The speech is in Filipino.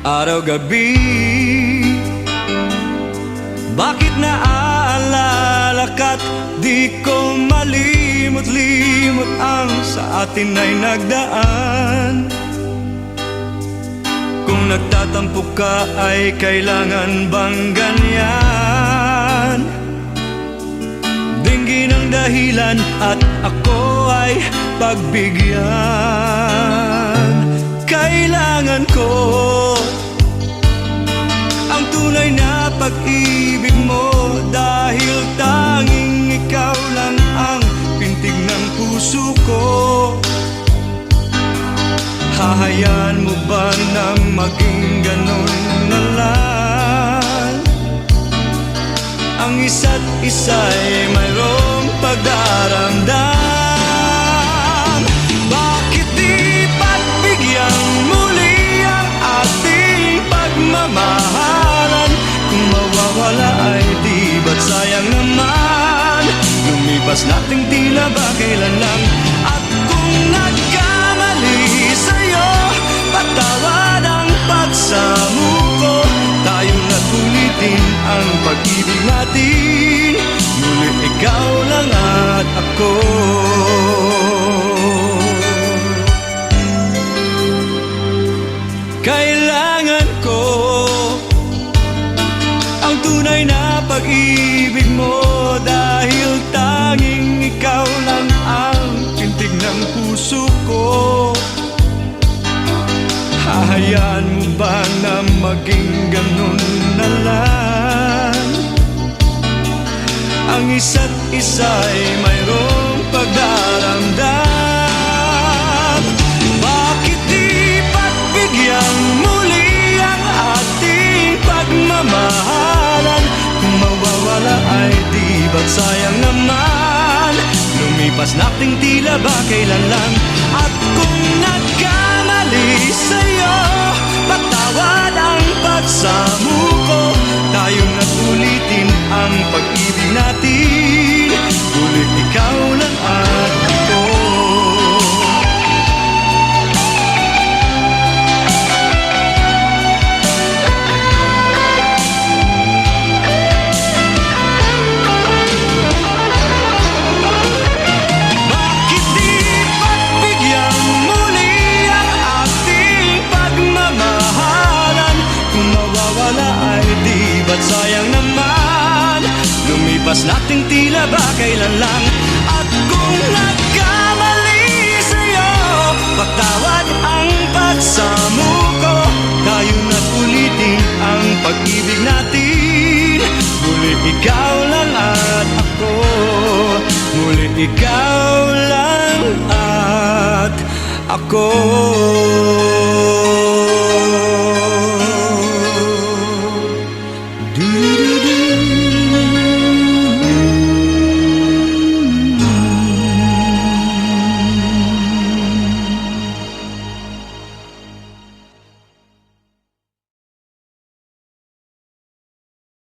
araw-gabi. Bakit naaalala ka't di ko malimot-limot ang sa atin ay nagdaan? Kung nagtatampo ka ay kailangan bang ganyan? Dinggin ang dahilan at ako ay pagbigyan. Kailangan ko ang tunay na pag-ibig mo, dahil tanging ikaw lang ang pintig ng puso ko. Hahayaan mo ba na maging ganon na lang? Ang isa't isa'y mayroong pagdaramdam. Bakit di pagbigyan muli ang ating pagmamahalan? Kung mawawala ay di ba't sayang naman? Lumipas nating tila ba kailan lang? At kung nagkamali sa'yo, patawad ang pagsamuko. Tayo na't ulitin ang pag-ibig natin, muli ikaw lang at ako. Kailangan ko ang tunay na pag-ibig mo, dahil tanging ikaw lang ang pintig ng puso ko. Hahayaan mo ba na maging ganon na lang? Ang isa't isa'y mayroong pagdaramdam. Bakit di pagbigyan muli ang ating pagmamahalan? Kung mawawala ay di ba't sayang naman? Lumipas nating tila ba kailan lang? At kung nagkamali sa'yo, patawad ang pagsamuko. Tayo na't ulitin ang pag-ibig natin, ulit ikaw lang at ako. Bakit di pagbigyan muli ang ating pagmamahalan? Kung mawawala ay di ba't sayang naman? Lumipas nating tila ba kailan lang? At kung nagkamali sa'yo, patawad ang pagsamuko. Tayo na't ulitin ang pag-ibig natin, muli ikaw lang at ako. Muli ikaw lang at ako.